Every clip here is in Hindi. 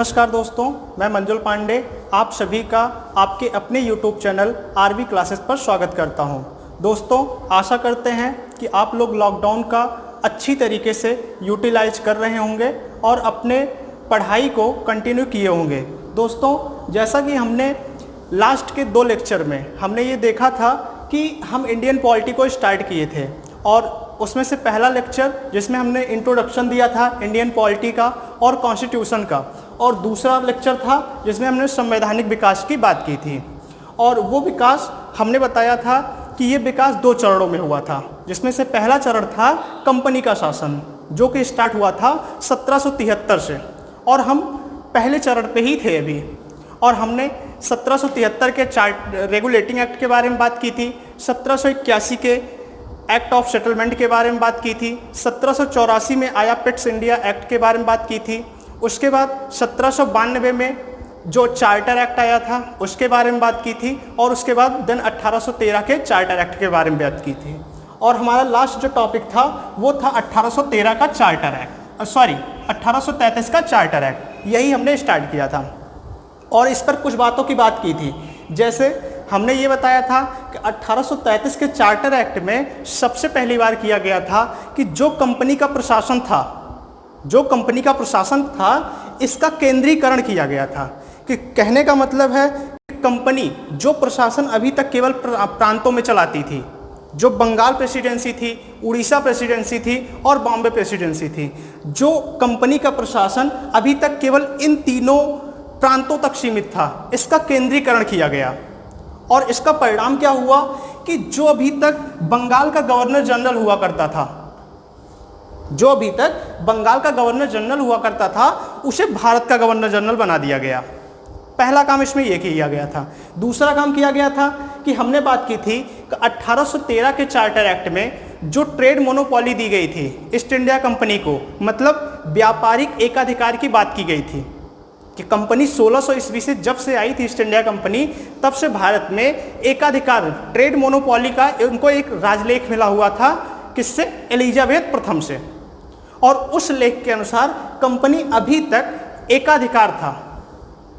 नमस्कार दोस्तों, मैं मंजुल पांडे आप सभी का आपके अपने YouTube चैनल आरवी क्लासेस पर स्वागत करता हूं। दोस्तों, आशा करते हैं कि आप लोग लॉकडाउन का अच्छी तरीके से यूटिलाइज कर रहे होंगे और अपने पढ़ाई को कंटिन्यू किए होंगे। दोस्तों, जैसा कि हमने लास्ट के 2 लेक्चर में हमने ये देखा था कि हम इंडियन पॉलिटी को स्टार्ट किए थे और उसमें से पहला लेक्चर जिसमें हमने इंट्रोडक्शन दिया था इंडियन पॉलिटी का और कॉन्स्टिट्यूशन का, और दूसरा लेक्चर था जिसमें हमने संवैधानिक विकास की बात की थी। और वो विकास हमने बताया था कि ये विकास 2 चरणों में हुआ था, जिसमें से पहला चरण था कंपनी का शासन, जो कि स्टार्ट हुआ था 1773 से, और हम पहले चरण पे ही थे अभी। और हमने 1773 के रेगुलेटिंग एक्ट के बारे में बात की थी, 1781 के एक्ट ऑफ सेटलमेंट के बारे में बात की थी, 1784 में आया पिट्स इंडिया एक्ट के बारे में बात की थी। उसके बाद 1792 में जो चार्टर एक्ट आया था उसके बारे में बात की थी, और उसके बाद देन 1813 के चार्टर एक्ट के बारे में बात की थी। और हमारा लास्ट जो टॉपिक था वो था 1813 का चार्टर एक्ट, 1833 का चार्टर एक्ट, यही हमने स्टार्ट किया था। और इस पर कुछ बातों की बात की थी, जैसे हमने ये बताया था कि 1833 के चार्टर एक्ट में सबसे पहली बार किया गया था कि जो कंपनी का प्रशासन था इसका केंद्रीकरण किया गया था। कि कहने का मतलब है कि कंपनी जो प्रशासन अभी तक केवल प्रांतों में चलाती थी, जो बंगाल प्रेसिडेंसी थी, उड़ीसा प्रेसिडेंसी थी और बॉम्बे प्रेसिडेंसी थी, जो कंपनी का प्रशासन अभी तक केवल इन तीनों प्रांतों तक सीमित था, इसका केंद्रीकरण किया गया। और इसका परिणाम क्या हुआ कि जो अभी तक बंगाल का गवर्नर जनरल हुआ करता था उसे भारत का गवर्नर जनरल बना दिया गया। पहला काम इसमें यह किया गया था। दूसरा काम किया गया था कि हमने बात की थी कि 1813 के चार्टर एक्ट में जो ट्रेड मोनोपोली दी गई थी ईस्ट इंडिया कंपनी को, मतलब व्यापारिक एकाधिकार की बात की गई थी कि कंपनी 1600 ईस्वी से जब से आई थी ईस्ट इंडिया कंपनी, तब से भारत में एकाधिकार ट्रेड मोनोपोली का उनको एक राजलेख मिला हुआ था, किससे? एलिजाबेथ प्रथम से। और उस लेख के अनुसार कंपनी अभी तक एकाधिकार था,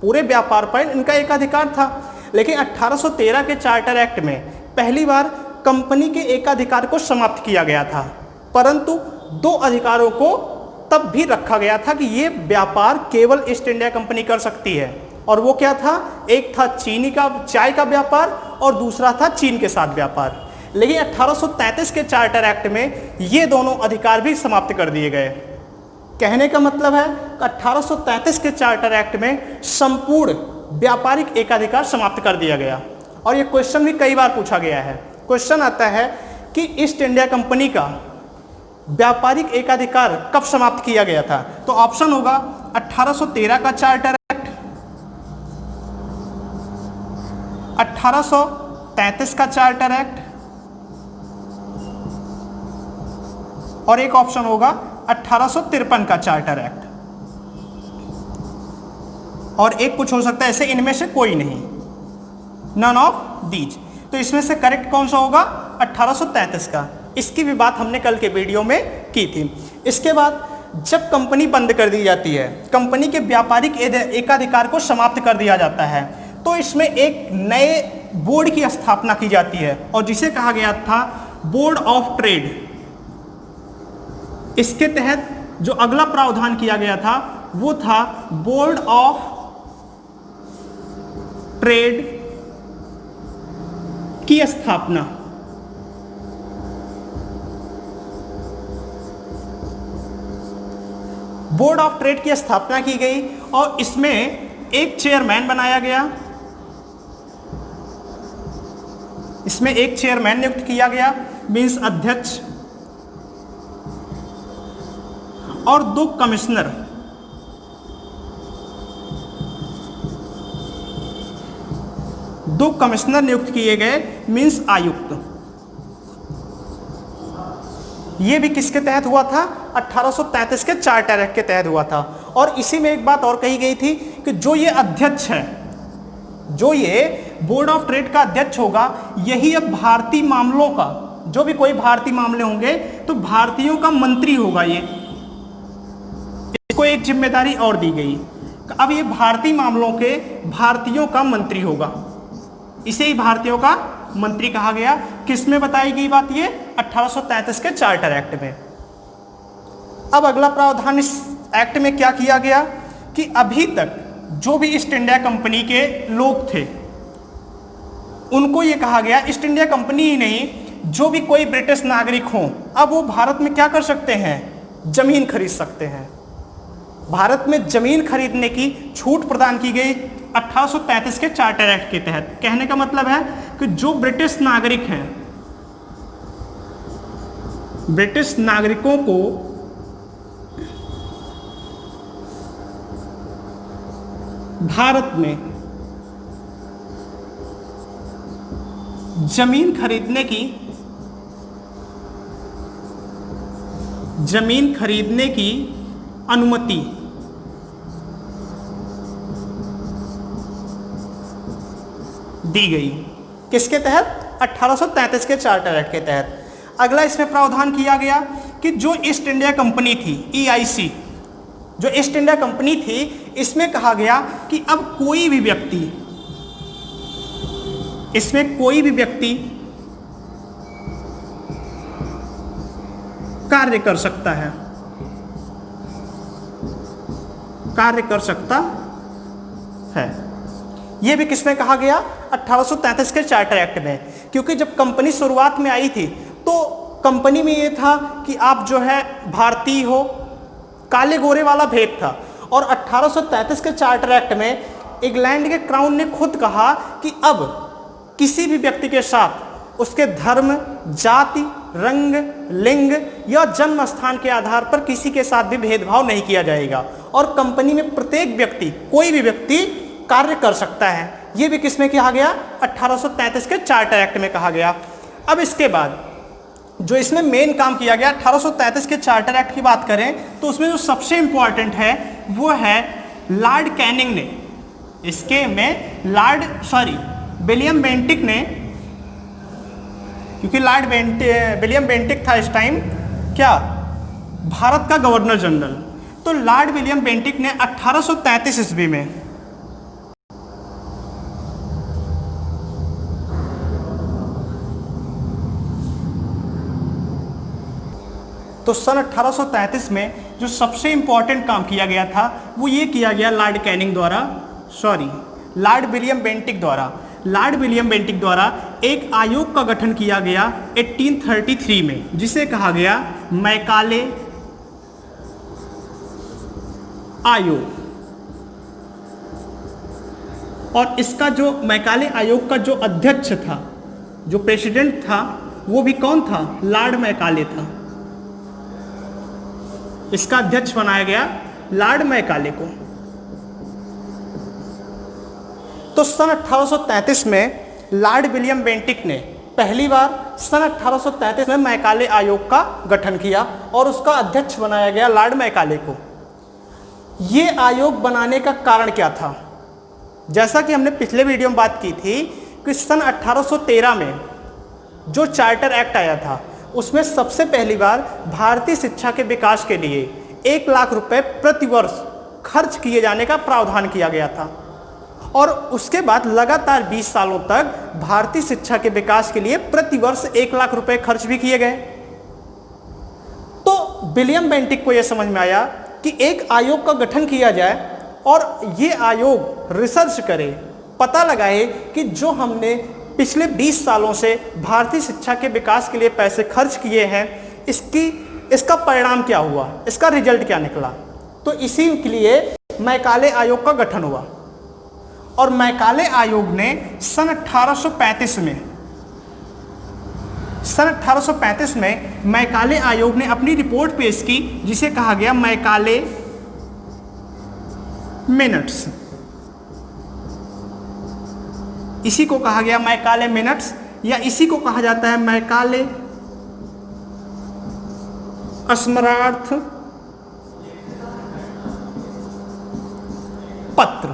पूरे व्यापार पर इनका एकाधिकार था। लेकिन 1813 के चार्टर एक्ट में पहली बार कंपनी के एकाधिकार को समाप्त किया गया था, परंतु 2 अधिकारों को तब भी रखा गया था कि ये व्यापार केवल ईस्ट इंडिया कंपनी कर सकती है। और वो क्या था? एक था चाय का व्यापार और दूसरा था चीन के साथ व्यापार। लेकिन 1833 के चार्टर एक्ट में ये दोनों अधिकार भी समाप्त कर दिए गए। कहने का मतलब है कि 1833 के चार्टर एक्ट में संपूर्ण व्यापारिक एकाधिकार समाप्त कर दिया गया। और ये क्वेश्चन भी कई बार पूछा गया है। क्वेश्चन आता है कि ईस्ट इंडिया कंपनी का व्यापारिक एकाधिकार कब समाप्त किया गया था? तो ऑप्शन होगा 1813 का चार्टर एक्ट, 1833 का चार्टर एक्ट, और एक ऑप्शन होगा 1853 का चार्टर एक्ट, और एक कुछ हो सकता है ऐसे, इनमें से कोई नहीं, नन ऑफ दीज। तो इसमें से करेक्ट कौन सा होगा? 1833 का। इसकी भी बात हमने कल के वीडियो में की थी। इसके बाद जब कंपनी बंद कर दी जाती है, कंपनी के व्यापारिक एकाधिकार को समाप्त कर दिया जाता है, तो इसमें एक नए बोर्ड की स्थापना की जाती है, और जिसे कहा गया था बोर्ड ऑफ ट्रेड। इसके तहत जो अगला प्रावधान किया गया था वो था बोर्ड ऑफ ट्रेड की स्थापना। बोर्ड ऑफ ट्रेड की स्थापना की गई और इसमें एक चेयरमैन बनाया गया, इसमें एक चेयरमैन नियुक्त किया गया, मींस अध्यक्ष, और 2 कमिश्नर। नियुक्त किए गए, मींस आयुक्त। ये भी किसके तहत हुआ था? 1833 के चार्टर एक्ट के तहत हुआ था। और इसी में एक बात और कही गई थी कि जो ये अध्यक्ष है, जो ये बोर्ड ऑफ ट्रेड का अध्यक्ष होगा, यही अब भारतीय मामलों का, जो भी कोई भारतीय मामले होंगे तो भारतीयों का मंत्री होगा। ये इसको एक जिम्मेदारी और दी गई अब ये भारतीय मामलों के भारतीयों का मंत्री होगा, इसे ही भारतीयों का मंत्री कहा गया। किसमें बताई गई बात ये? 1833 के चार्टर एक्ट में। अब अगला प्रावधान इस एक्ट में क्या किया गया कि अभी तक जो भी ईस्ट इंडिया कंपनी के लोग थे उनको ये कहा गया, ईस्ट इंडिया कंपनी ही नहीं, जो भी कोई ब्रिटिश नागरिक हो, अब वो भारत में क्या कर सकते हैं? जमीन खरीद सकते हैं। भारत में जमीन खरीदने की छूट प्रदान की गई 1833 के चार्टर एक्ट के तहत। कहने का मतलब है कि जो ब्रिटिश नागरिक हैं, ब्रिटिश नागरिकों को भारत में जमीन खरीदने की अनुमति दी गई। किसके तहत? 1833 के चार्टर एक्ट के तहत। अगला इसमें प्रावधान किया गया कि जो ईस्ट इंडिया कंपनी थी, EIC, जो ईस्ट इंडिया कंपनी थी, इसमें कहा गया कि अब कोई भी व्यक्ति, इसमें कोई भी व्यक्ति कार्य कर सकता है, कार्य कर सकता है। यह भी किसमें कहा गया? 1833 के चार्टर एक्ट में। क्योंकि जब कंपनी शुरुआत में आई थी तो कंपनी में यह था कि आप जो है भारतीय हो, काले गोरे वाला भेद था। और 1833 के चार्टर एक्ट में इंग्लैंड के क्राउन ने खुद कहा कि अब किसी भी व्यक्ति के साथ उसके धर्म, जाति, रंग, लिंग या जन्म स्थान के आधार पर किसी के साथ भी भेदभाव नहीं किया जाएगा और कंपनी में प्रत्येक व्यक्ति, कोई भी व्यक्ति कार्य कर सकता है। यह भी किसमें कहा गया? 1833 के चार्टर एक्ट में कहा गया। अब इसके बाद जो इसमें मेन काम किया गया 1833 के चार्टर एक्ट की बात करें तो उसमें जो सबसे इंपॉर्टेंट है वो है लॉर्ड कैनिंग ने, इसके में विलियम बेंटिक ने, क्योंकि विलियम बेंटिक था इस टाइम क्या? भारत का गवर्नर जनरल। तो लॉर्ड विलियम बेंटिक ने 1833 ईस्वी में तो सन 1833 में जो सबसे इंपॉर्टेंट काम किया गया था वो ये किया गया लॉर्ड विलियम बेंटिक द्वारा एक आयोग का गठन किया गया 1833 में, जिसे कहा गया मैकाले आयोग। और इसका जो मैकाले आयोग का जो अध्यक्ष था, जो प्रेसिडेंट था, वो भी कौन था? लॉर्ड मैकाले था। इसका अध्यक्ष बनाया गया लॉर्ड मैकाले को। तो सन 1833 में लॉर्ड विलियम बेंटिक ने पहली बार सन 1833 में मैकाले आयोग का गठन किया और उसका अध्यक्ष बनाया गया लॉर्ड मैकाले को। ये आयोग बनाने का कारण क्या था? जैसा कि हमने पिछले वीडियो में बात की थी कि सन 1813 में जो चार्टर एक्ट आया था उसमें सबसे पहली बार भारतीय शिक्षा के विकास के लिए 1 लाख रुपए प्रतिवर्ष खर्च किए जाने का प्रावधान किया गया था। और उसके बाद लगातार 20 सालों तक भारतीय शिक्षा के विकास के लिए प्रतिवर्ष 1 लाख रुपए खर्च भी किए गए। तो विलियम बेंटिक को यह समझ में आया कि एक आयोग का गठन किया जाए और ये आयोग रिसर्च करे, पता लगाए कि जो हमने पिछले 20 सालों से भारतीय शिक्षा के विकास के लिए पैसे खर्च किए हैं, इसका परिणाम क्या हुआ, इसका रिजल्ट क्या निकला। तो इसी के लिए मैकाले आयोग का गठन हुआ। और मैकाले आयोग ने सन 1835 में मैकाले आयोग ने अपनी रिपोर्ट पेश की, जिसे कहा गया मैकाले मिनट्स। इसी को कहा गया मैकाले मिनट्स, या इसी को कहा जाता है मैकाले स्मरणार्थ पत्र।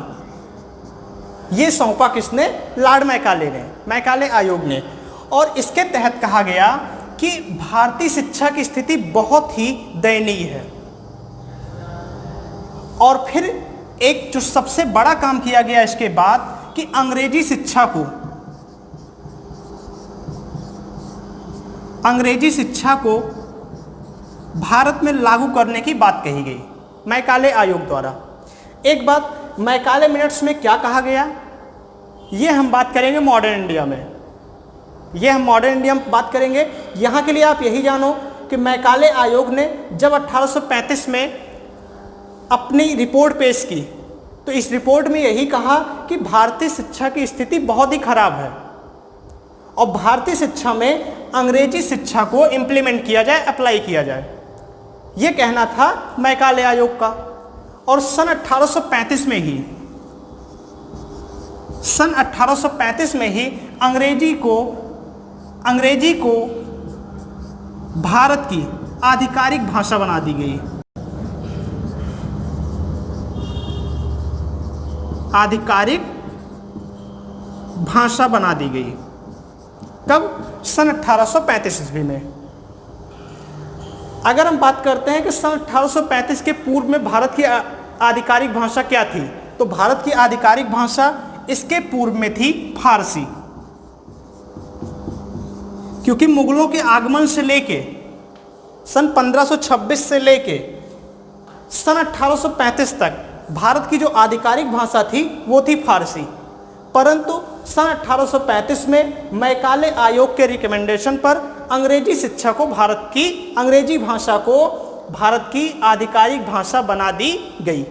ये सौंपा किसने? लॉर्ड मैकाले ने, मैकाले आयोग ने। और इसके तहत कहा गया कि भारतीय शिक्षा की स्थिति बहुत ही दयनीय है। और फिर एक जो सबसे बड़ा काम किया गया इसके बाद कि अंग्रेजी शिक्षा को भारत में लागू करने की बात कही गई मैकाले आयोग द्वारा। एक बात, मैकाले मिनट्स में क्या कहा गया, ये हम बात करेंगे मॉडर्न इंडिया में। बात करेंगे। यहाँ के लिए आप यही जानो कि मैकाले आयोग ने जब 1835 में अपनी रिपोर्ट पेश की तो इस रिपोर्ट में यही कहा कि भारतीय शिक्षा की स्थिति बहुत ही खराब है और भारतीय शिक्षा में अंग्रेजी शिक्षा को इम्प्लीमेंट किया जाए, अप्लाई किया जाए, ये कहना था मैकाले आयोग का। और सन 1835 में ही अंग्रेजी को भारत की आधिकारिक भाषा बना दी गई। कब? सन 1835 ईस्वी में। अगर हम बात करते हैं कि सन 1835 के पूर्व में भारत की आधिकारिक भाषा क्या थी, तो भारत की आधिकारिक भाषा इसके पूर्व में थी फारसी। क्योंकि मुगलों के आगमन से लेके सन 1526 से लेके सन 1835 तक भारत की जो आधिकारिक भाषा थी वो थी फारसी। परंतु सन 1835 में मैकाले आयोग के रिकमेंडेशन पर अंग्रेजी भाषा को भारत की आधिकारिक भाषा बना दी गई।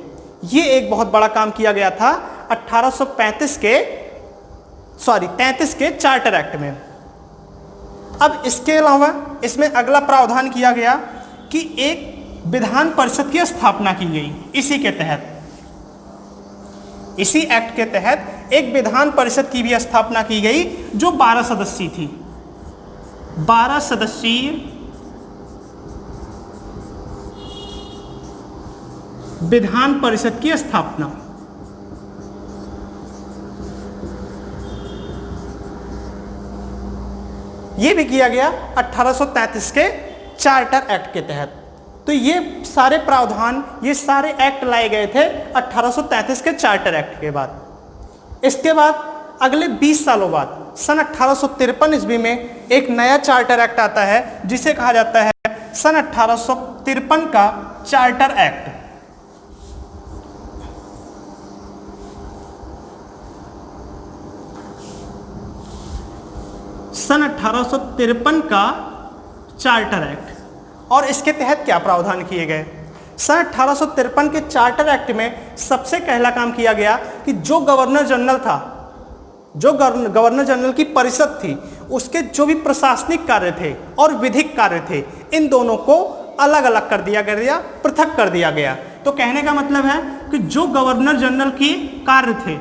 ये एक बहुत बड़ा काम किया गया था 33 के चार्टर एक्ट में। अब इसके अलावा इसमें अगला प्रावधान किया गया कि एक विधान परिषद की स्थापना की गई। इसी एक्ट के तहत एक विधान परिषद की भी स्थापना की गई जो 12 सदस्यीय थी। 12 सदस्यीय विधान परिषद की स्थापना। यह भी किया गया 1833 के चार्टर एक्ट के तहत। तो ये सारे प्रावधान, ये सारे एक्ट लाए गए थे 1833 के चार्टर एक्ट के बाद। इसके बाद अगले 20 सालों बाद सन 1853 ईस्वी में एक नया चार्टर एक्ट आता है जिसे कहा जाता है सन 1853 का चार्टर एक्ट। सन 1853 का चार्टर एक्ट। और इसके तहत क्या प्रावधान किए गए? सन 1853 के चार्टर एक्ट में सबसे पहला काम किया गया कि जो गवर्नर जनरल की परिषद थी, उसके जो भी प्रशासनिक कार्य थे और विधिक कार्य थे, इन दोनों को अलग अलग कर दिया गया, पृथक कर दिया गया। तो कहने का मतलब है कि जो गवर्नर जनरल की कार्य थे,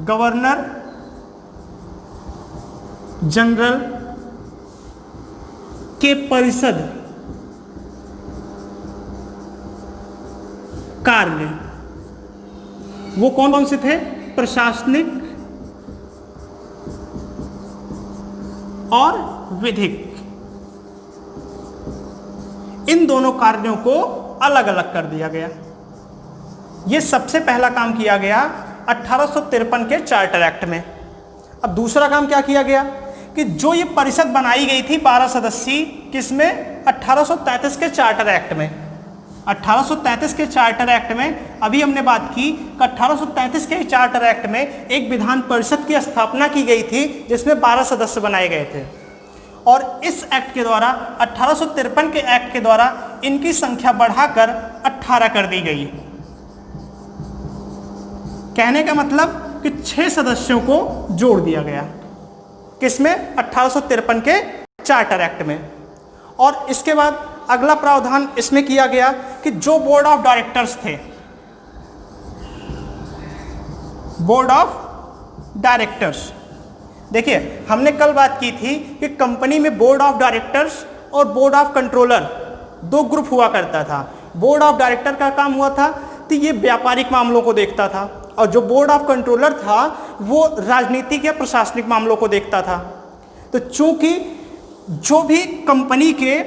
गवर्नर जनरल के परिषद कार्य, वो कौन कौन से थे? प्रशासनिक और विधिक। इन दोनों कार्यों को अलग अलग कर दिया गया। यह सबसे पहला काम किया गया 1853 के चार्टर एक्ट में। अब दूसरा काम क्या किया गया कि जो ये परिषद बनाई गई थी 12 सदस्यीय, किसमें? 1833 के चार्टर एक्ट में। 1833 के चार्टर एक्ट में अभी हमने बात की कि 1833 के चार्टर एक्ट में एक विधान परिषद की स्थापना की गई थी जिसमें 12 सदस्य बनाए गए थे। और इस एक्ट के द्वारा 1853 के एक्ट के द्वारा इनकी संख्या बढ़ाकर 18 कर दी गई। कहने का मतलब कि 6 सदस्यों को जोड़ दिया गया। किसमें? 1853 के चार्टर एक्ट में। और इसके बाद अगला प्रावधान इसमें किया गया कि जो बोर्ड ऑफ डायरेक्टर्स थे, बोर्ड ऑफ डायरेक्टर्स, देखिए हमने कल बात की थी कि कंपनी में बोर्ड ऑफ डायरेक्टर्स और बोर्ड ऑफ कंट्रोलर 2 ग्रुप हुआ करता था। बोर्ड ऑफ डायरेक्टर का काम हुआ था तो ये व्यापारिक मामलों को देखता था, और जो बोर्ड ऑफ कंट्रोलर था वो राजनीतिक या प्रशासनिक मामलों को देखता था। तो चूंकि जो भी कंपनी के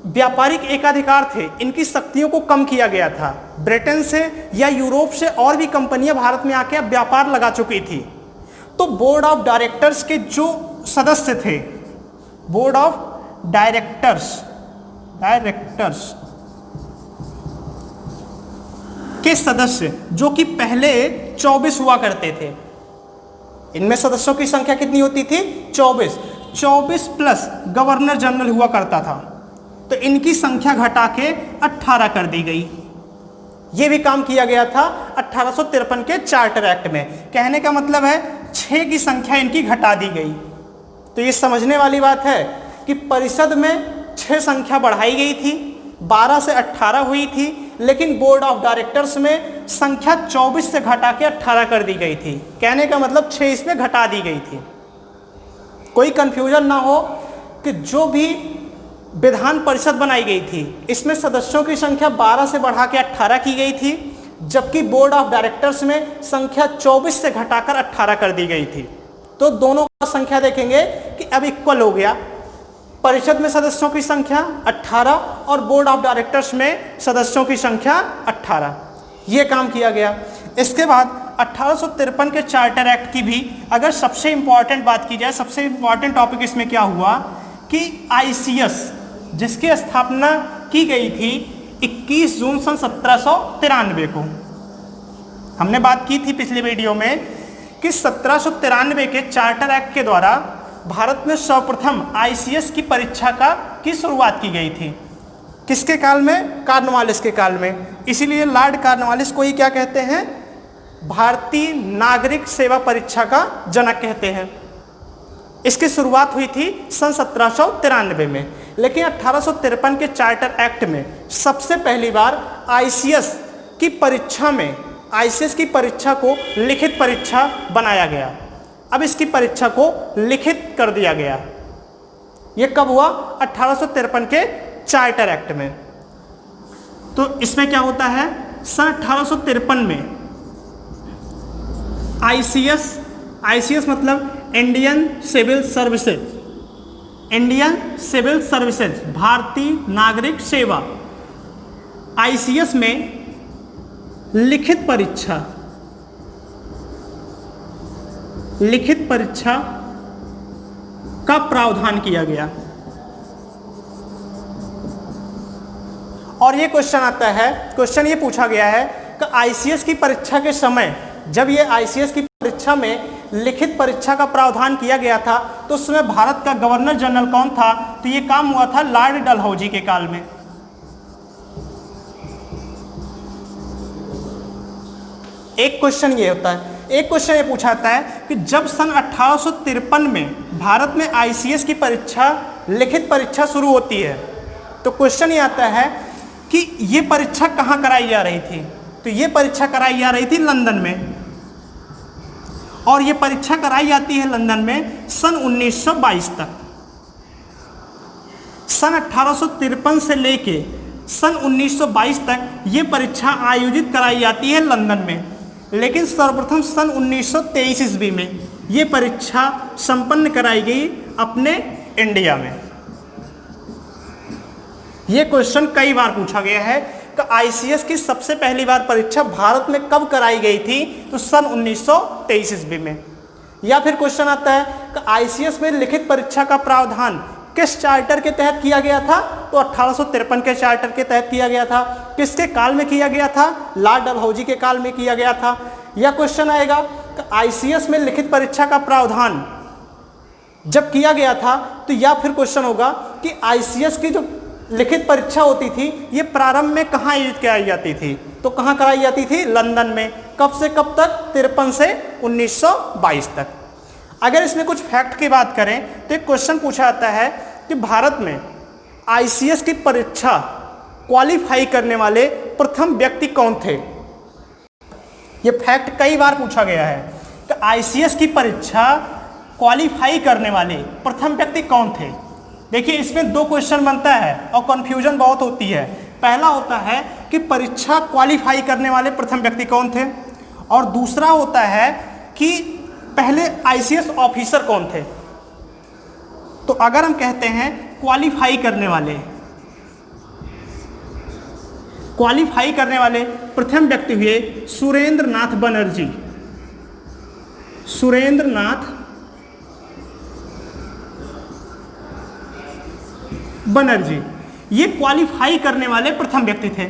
व्यापारिक एकाधिकार थे, इनकी शक्तियों को कम किया गया था। ब्रिटेन से या यूरोप से और भी कंपनियां भारत में आके अब व्यापार लगा चुकी थी। तो बोर्ड ऑफ डायरेक्टर्स के जो सदस्य थे, बोर्ड ऑफ डायरेक्टर्स के सदस्य जो कि पहले 24 हुआ करते थे, इनमें सदस्यों की संख्या कितनी होती थी? 24 प्लस गवर्नर जनरल हुआ करता था, तो इनकी संख्या घटा के 18 कर दी गई। यह भी काम किया गया था 1853 के चार्टर एक्ट में। कहने का मतलब है 6 की संख्या इनकी घटा दी गई। तो ये समझने वाली बात है कि परिषद में 6 संख्या बढ़ाई गई थी, 12 से 18 हुई थी, लेकिन बोर्ड ऑफ डायरेक्टर्स में संख्या 24 से घटा के 18 कर दी गई थी। कहने का मतलब 6 इसमें घटा दी गई थी। कोई कंफ्यूजन ना हो कि जो भी विधान परिषद बनाई गई थी इसमें सदस्यों की संख्या 12 से बढ़ा के 18 की गई थी, जबकि बोर्ड ऑफ डायरेक्टर्स में संख्या 24 से घटाकर 18 कर दी गई थी। तो दोनों का संख्या देखेंगे कि अब इक्वल हो गया। परिषद में सदस्यों की संख्या 18 और बोर्ड ऑफ डायरेक्टर्स में सदस्यों की संख्या 18। ये काम किया गया। इसके बाद 1853 के चार्टर एक्ट की भी अगर सबसे इंपॉर्टेंट बात की जाए, सबसे इंपॉर्टेंट टॉपिक इसमें क्या हुआ कि आईसीएस जिसकी स्थापना की गई थी 21 जून सन 1793 को। हमने बात की थी पिछले वीडियो में कि 1793 के चार्टर एक्ट के द्वारा भारत में सर्वप्रथम आईसीएस की परीक्षा की शुरुआत की गई थी। किसके काल में? कॉर्नवालिस के काल में। इसीलिए लॉर्ड कॉर्नवालिस को ही क्या कहते हैं? भारतीय नागरिक सेवा परीक्षा का जनक कहते हैं। इसकी शुरुआत हुई थी सन 1793 में, लेकिन 1853 के चार्टर एक्ट में सबसे पहली बार आईसीएस की परीक्षा को लिखित परीक्षा बनाया गया। अब इसकी परीक्षा को लिखित कर दिया गया। यह कब हुआ? 1853 के चार्टर एक्ट में। तो इसमें क्या होता है? सन 1853 में आईसीएस मतलब इंडियन सिविल सर्विसेज, भारतीय नागरिक सेवा। आईसीएस में लिखित परीक्षा का प्रावधान किया गया। और ये क्वेश्चन आता है, क्वेश्चन ये पूछा गया है कि आईसीएस की परीक्षा के समय, जब ये आईसीएस की परीक्षा में लिखित परीक्षा का प्रावधान किया गया था, तो उस समय भारत का गवर्नर जनरल कौन था? तो ये काम हुआ था लॉर्ड डलहौजी के काल में। एक क्वेश्चन ये होता है, एक क्वेश्चन ये पूछा जाता है कि जब सन 1853 में भारत में आईसीएस की परीक्षा, लिखित परीक्षा शुरू होती है, तो क्वेश्चन ये आता है कि ये परीक्षा कहाँ कराई जा रही थी? तो ये परीक्षा कराई जा रही थी लंदन में, और ये परीक्षा कराई जाती है लंदन में सन 1922 तक। सन 1853 से लेके सन 1922 तक ये परीक्षा आयोजित कराई जाती है लंदन में, लेकिन सर्वप्रथम सन 1923 ईस्वी में ये परीक्षा संपन्न कराई गई अपने इंडिया में। ये क्वेश्चन कई बार पूछा गया है कि आईसीएस की सबसे पहली बार परीक्षा भारत में कब कराई गई थी? तो सन 1923 ईस्वी में। या फिर क्वेश्चन आता है कि आईसीएस में लिखित परीक्षा का प्रावधान किस चार्टर के तहत किया गया था? तो 1853 के चार्टर के तहत किया गया था। किसके काल में किया गया था? लॉर्ड डलहौजी के काल में किया गया था। यह क्वेश्चन आएगा कि आईसीएस में लिखित परीक्षा का प्रावधान जब किया गया था, तो या फिर क्वेश्चन होगा कि आईसीएस की जो लिखित परीक्षा होती थी ये प्रारंभ में कहाँ आयोजित कराई जाती थी? तो कहाँ कराई जाती थी? लंदन में। कब से कब तक? 53 से 1922 तक। अगर इसमें कुछ फैक्ट की बात करें तो एक क्वेश्चन पूछा जाता है कि भारत में आईसीएस की परीक्षा क्वालिफाई करने वाले प्रथम व्यक्ति कौन थे? ये फैक्ट कई बार पूछा गया है कि आईसीएस की परीक्षा क्वालिफाई करने वाले प्रथम व्यक्ति कौन थे। देखिए, इसमें दो क्वेश्चन बनता है और कंफ्यूजन बहुत होती है। पहला होता है कि परीक्षा क्वालिफाई करने वाले प्रथम व्यक्ति कौन थे, और दूसरा होता है कि पहले आईसीएस ऑफिसर कौन थे। तो अगर हम कहते हैं क्वालिफाई करने वाले, क्वालिफाई करने वाले प्रथम व्यक्ति हुए सुरेंद्र नाथ बनर्जी। सुरेंद्र नाथ बनर्जी ये क्वालिफाई करने वाले प्रथम व्यक्ति थे।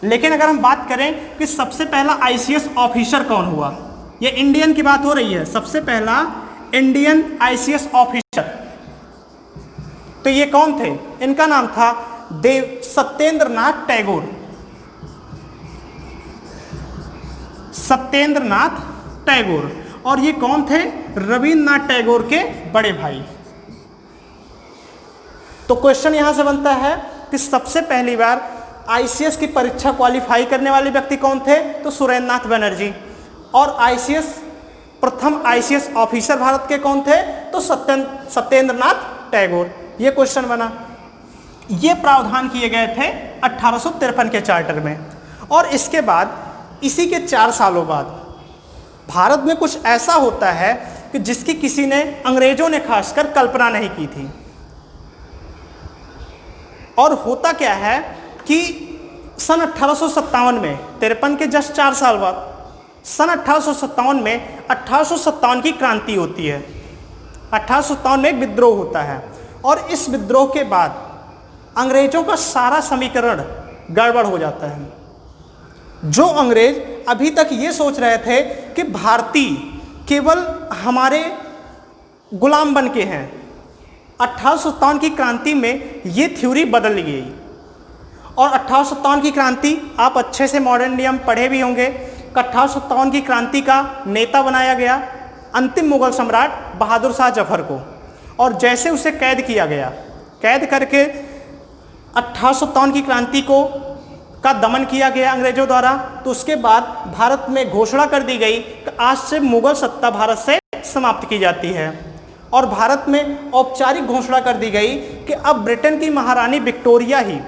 लेकिन अगर हम बात करें कि सबसे पहला आईसीएस ऑफिसर कौन हुआ, ये इंडियन की बात हो रही है, सबसे पहला इंडियन आईसीएस ऑफिसर, तो ये कौन थे? इनका नाम था सत्येंद्र नाथ टैगोर। सत्येंद्र नाथ टैगोर। और ये कौन थे? रविन्द्रनाथ टैगोर के बड़े भाई। तो क्वेश्चन यहां से बनता है कि सबसे पहली बार आईसीएस की परीक्षा क्वालिफाई करने वाले व्यक्ति कौन थे? तो सुरेंद्र नाथ बनर्जी। और आईसीएस प्रथम आईसीएस ऑफिसर भारत के कौन थे? तो सत्येंद्र नाथ टैगोर। ये क्वेश्चन बना। ये प्रावधान किए गए थे 1853 के चार्टर में। और इसके बाद इसी के 4 सालों बाद भारत में कुछ ऐसा होता है कि जिसकी किसी ने, अंग्रेजों ने खासकर, कल्पना नहीं की थी। और होता क्या है कि सन 1857 में, 53 के जस्ट 4 साल बाद, सन 1857 में 1857 की क्रांति होती है। 1857 में एक विद्रोह होता है। और इस विद्रोह के बाद अंग्रेजों का सारा समीकरण गड़बड़ हो जाता है। जो अंग्रेज अभी तक ये सोच रहे थे कि भारतीय केवल हमारे गुलाम बन के हैं, 1857 की क्रांति में ये थ्योरी बदल गई। और 1857 की क्रांति, आप अच्छे से मॉडर्न नियम पढ़े भी होंगे, 1857 की क्रांति का नेता बनाया गया अंतिम मुगल सम्राट बहादुर शाह जफर को। और जैसे उसे कैद किया गया, कैद करके 1857 की क्रांति का दमन किया गया अंग्रेजों द्वारा, तो उसके बाद भारत में घोषणा कर दी गई कि आज से मुगल सत्ता भारत से समाप्त की जाती है। और भारत में औपचारिक घोषणा कर दी गई कि अब ब्रिटेन की महारानी विक्टोरिया ही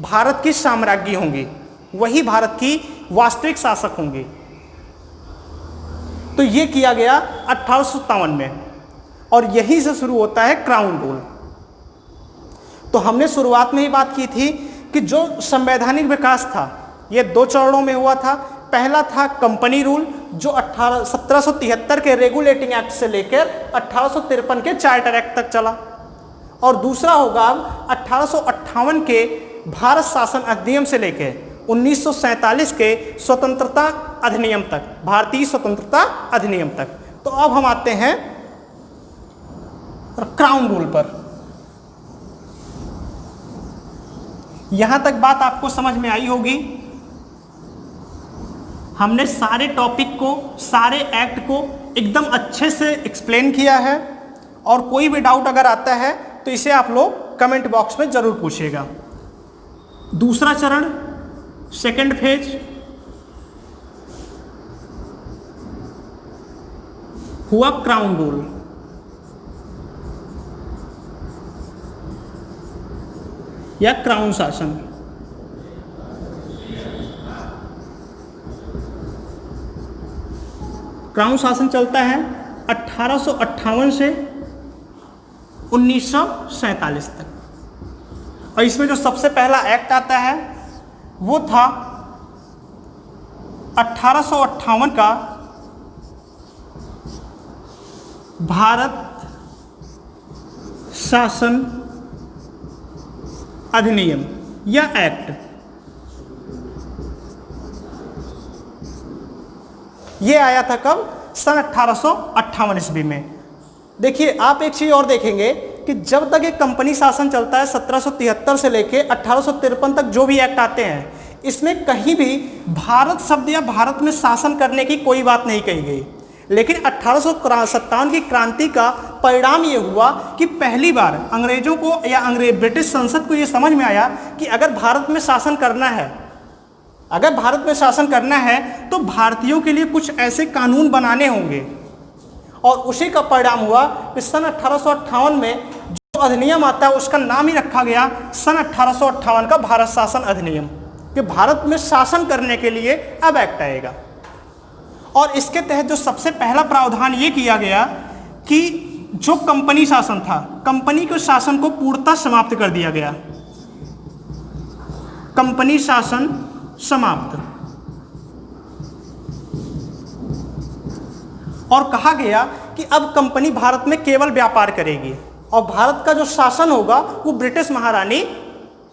भारत की साम्राज्ञी होंगी, वही भारत की वास्तविक शासक होंगी। तो ये किया गया 1857 में। और यहीं से शुरू होता है क्राउन रूल। तो हमने शुरुआत में ही बात की थी कि जो संवैधानिक विकास था ये 2 चरणों में हुआ था। पहला था कंपनी रूल, जो 1773 के रेगुलेटिंग एक्ट से लेकर 1853 के चार्टर एक्ट तक चला। और दूसरा होगा 1858 के भारत शासन अधिनियम से लेकर 1947 के स्वतंत्रता अधिनियम तक, भारतीय स्वतंत्रता अधिनियम तक। तो अब हम आते हैं क्राउन रूल पर। यहां तक बात आपको समझ में आई होगी। हमने सारे टॉपिक को, सारे एक्ट को एकदम अच्छे से एक्सप्लेन किया है। और कोई भी डाउट अगर आता है तो इसे आप लोग कमेंट बॉक्स में जरूर पूछिएगा। दूसरा चरण, सेकंड फेज, हुआ क्राउन रूल। या क्राउन शासन। क्राउन शासन चलता है 1858 से 1947 तक। और इसमें जो सबसे पहला एक्ट आता है वो था 1858 का भारत शासन अधिनियम या एक्ट। ये आया था कब? सन 1858 ईस्वी में। देखिए, आप एक चीज और देखेंगे कि जब तक एक कंपनी शासन चलता है 1773 से लेके 1853 तक जो भी एक्ट आते हैं, इसमें कहीं भी भारत शब्द या भारत में शासन करने की कोई बात नहीं कही गई। लेकिन 1857 की क्रांति का परिणाम ये हुआ कि पहली बार अंग्रेजों को या ब्रिटिश संसद को ये समझ में आया कि अगर भारत में शासन करना है, तो भारतीयों के लिए कुछ ऐसे कानून बनाने होंगे। और उसी का परिणाम हुआ कि सन 1858 में जो अधिनियम आता है उसका नाम ही रखा गया सन 1858 का भारत शासन अधिनियम, कि भारत में शासन करने के लिए अब एक्ट आएगा। और इसके तहत जो सबसे पहला प्रावधान ये किया गया कि जो कंपनी शासन था, कंपनी के शासन को पूर्णतः समाप्त कर दिया गया। कंपनी शासन समाप्त। और कहा गया कि अब कंपनी भारत में केवल व्यापार करेगी और भारत का जो शासन होगा वो ब्रिटिश महारानी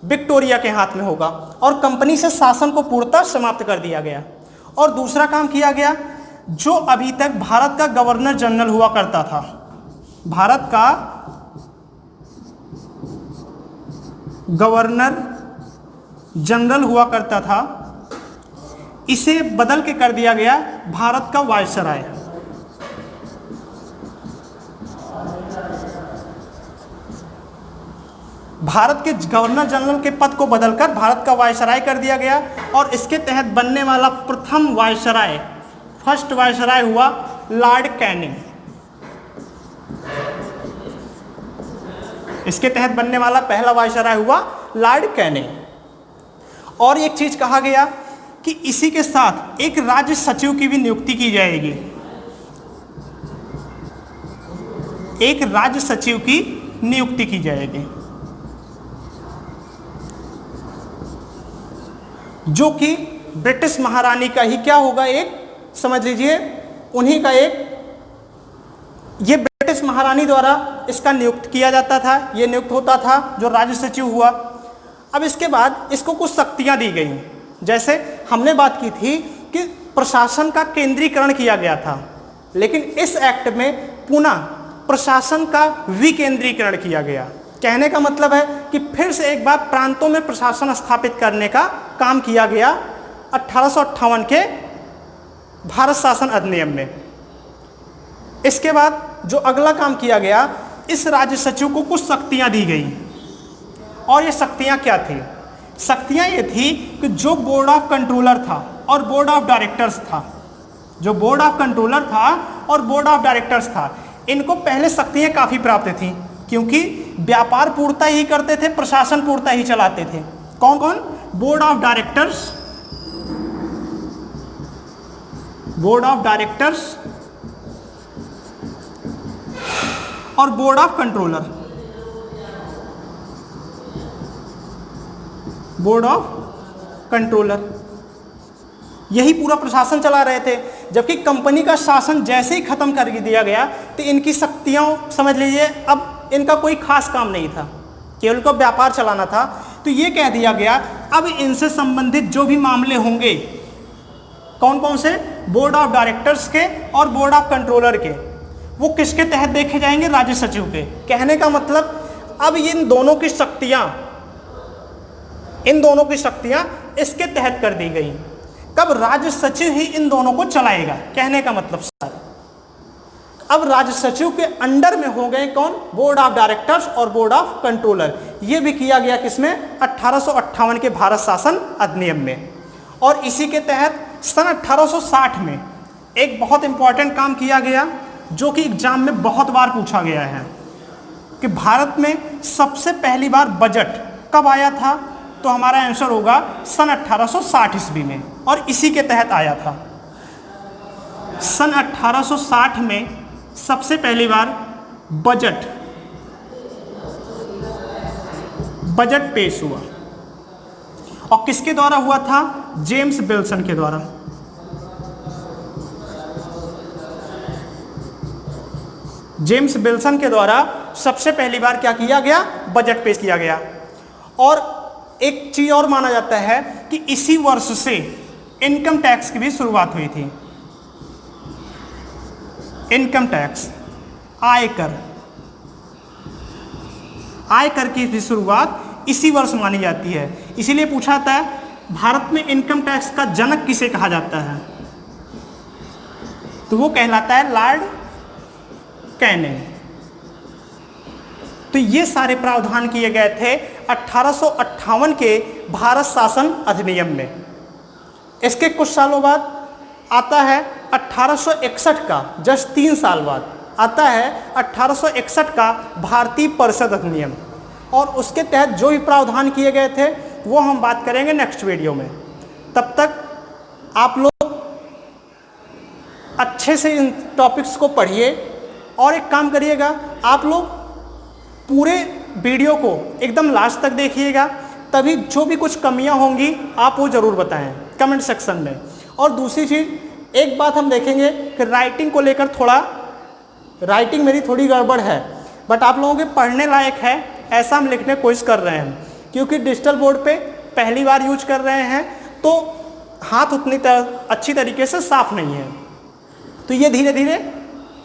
विक्टोरिया के हाथ में होगा और कंपनी से शासन को पूर्णतः समाप्त कर दिया गया। और दूसरा काम किया गया, जो अभी तक भारत का गवर्नर जनरल हुआ करता था, भारत का गवर्नर जनरल हुआ करता था, इसे बदल के कर दिया गया भारत का वायसराय। भारत के गवर्नर जनरल के पद को बदलकर भारत का वायसराय कर दिया गया और इसके तहत बनने वाला प्रथम वायसराय, फर्स्ट वायसराय हुआ लॉर्ड कैनिंग। इसके तहत बनने वाला पहला वायसराय हुआ लॉर्ड कैनिंग। और एक चीज कहा गया कि इसी के साथ एक राज्य सचिव की भी नियुक्ति की जाएगी, एक राज्य सचिव की नियुक्ति की जाएगी, जो कि ब्रिटिश महारानी का ही क्या होगा, एक समझ लीजिए उन्हीं का एक, ये ब्रिटिश महारानी द्वारा इसका नियुक्त किया जाता था, ये नियुक्त होता था जो राज्य सचिव हुआ। अब इसके बाद इसको कुछ शक्तियां दी गई, जैसे हमने बात की थी कि प्रशासन का केंद्रीकरण किया गया था, लेकिन इस एक्ट में पुनः प्रशासन का विकेंद्रीकरण किया गया। कहने का मतलब है कि फिर से एक बार प्रांतों में प्रशासन स्थापित करने का काम किया गया 1858 के भारत शासन अधिनियम में। इसके बाद जो अगला काम किया गया, इस राज्य सचिव को कुछ शक्तियां दी गई। और ये शक्तियां क्या थी? शक्तियां ये थी कि जो बोर्ड ऑफ कंट्रोलर था और बोर्ड ऑफ डायरेक्टर्स था, जो बोर्ड ऑफ कंट्रोलर था और बोर्ड ऑफ डायरेक्टर्स था, इनको पहले शक्तियां काफ़ी प्राप्त थी, क्योंकि व्यापार पूर्णतः ही करते थे, प्रशासन पूर्णतः ही चलाते थे। कौन कौन? Board of directors, board of directors और board of controller, board of controller, यही पूरा प्रशासन चला रहे थे। जबकि कंपनी का शासन जैसे ही खत्म कर दिया गया तो इनकी शक्तियां समझ लीजिए अब इनका कोई खास काम नहीं था, केवल को व्यापार चलाना था। तो ये कह दिया गया अब इनसे संबंधित जो भी मामले होंगे, कौन कौन से? बोर्ड ऑफ डायरेक्टर्स के और बोर्ड ऑफ कंट्रोलर के, वो किसके तहत देखे जाएंगे? राज्य सचिव के। कहने का मतलब अब इन दोनों की शक्तियां, इन दोनों की शक्तियां इसके तहत कर दी गई। कब? राज्य सचिव ही इन दोनों को चलाएगा। कहने का मतलब सर अब राज्य सचिव के अंडर में हो गए कौन? बोर्ड ऑफ डायरेक्टर्स और बोर्ड ऑफ कंट्रोलर। ये भी किया गया किसमें? 1858 के भारत शासन अधिनियम में। और इसी के तहत सन 1860 में एक बहुत इंपॉर्टेंट काम किया गया, जो कि एग्जाम में बहुत बार पूछा गया है, कि भारत में सबसे पहली बार बजट कब आया था? तो हमारा आंसर होगा सन 1860 ईस्वी में, और इसी के तहत आया था। सन 1860 में सबसे पहली बार बजट पेश हुआ, और किसके द्वारा हुआ था? जेम्स विल्सन के द्वारा। जेम्स विल्सन के द्वारा सबसे पहली बार क्या किया गया? बजट पेश किया गया। और एक चीज और माना जाता है कि इसी वर्ष से इनकम टैक्स की भी शुरुआत हुई थी। इनकम टैक्स, आयकर, आयकर की भी शुरुआत इसी वर्ष मानी जाती है। इसीलिए पूछा जाता है भारत में इनकम टैक्स का जनक किसे कहा जाता है? तो वो कहलाता है लॉर्ड कैनिंग। तो ये सारे प्रावधान किए गए थे 1858 के भारत शासन अधिनियम में। इसके कुछ सालों बाद आता है 1861 का, जस्ट 3 साल बाद आता है 1861 का भारतीय परिषद अधिनियम, और उसके तहत जो भी प्रावधान किए गए थे वो हम बात करेंगे नेक्स्ट वीडियो में। तब तक आप लोग अच्छे से इन टॉपिक्स को पढ़िए, और एक काम करिएगा, आप लोग पूरे वीडियो को एकदम लास्ट तक देखिएगा, तभी जो भी कुछ कमियां होंगी आप वो ज़रूर बताएं कमेंट सेक्शन में। और दूसरी चीज़, एक बात हम देखेंगे कि राइटिंग को लेकर राइटिंग मेरी थोड़ी गड़बड़ है, बट आप लोगों के पढ़ने लायक है ऐसा हम लिखने की कोशिश कर रहे हैं, क्योंकि डिजिटल बोर्ड पे पहली बार यूज कर रहे हैं तो हाथ उतनी अच्छी तरीके से साफ नहीं है। तो ये धीरे धीरे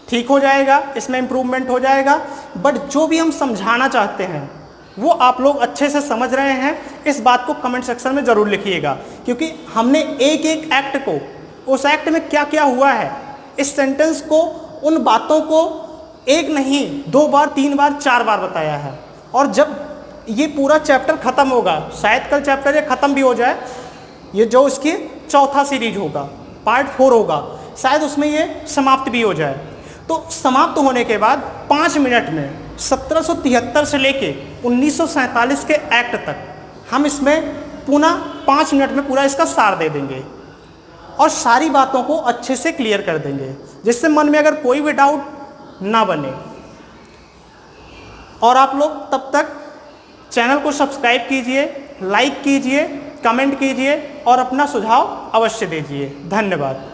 ठीक हो जाएगा, इसमें इम्प्रूवमेंट हो जाएगा। बट जो भी हम समझाना चाहते हैं वो आप लोग अच्छे से समझ रहे हैं, इस बात को कमेंट सेक्शन में ज़रूर लिखिएगा, क्योंकि हमने एक एक एक्ट को, उस एक्ट में क्या क्या हुआ है, इस सेंटेंस को, उन बातों को एक नहीं 2 बार 3 बार 4 बार बताया है। और जब ये पूरा चैप्टर ख़त्म होगा, शायद कल चैप्टर ये ख़त्म भी हो जाए, ये जो इसकी चौथा सीरीज होगा, पार्ट 4 होगा, शायद उसमें ये समाप्त भी हो जाए। तो समाप्त होने के बाद 5 मिनट में 1773 से लेके 1947 के एक्ट तक हम इसमें पुनः 5 मिनट में पूरा इसका सार दे देंगे और सारी बातों को अच्छे से क्लियर कर देंगे, जिससे मन में अगर कोई भी डाउट ना बने। और आप लोग तब तक चैनल को सब्सक्राइब कीजिए, लाइक कीजिए, कमेंट कीजिए और अपना सुझाव अवश्य दीजिए। धन्यवाद।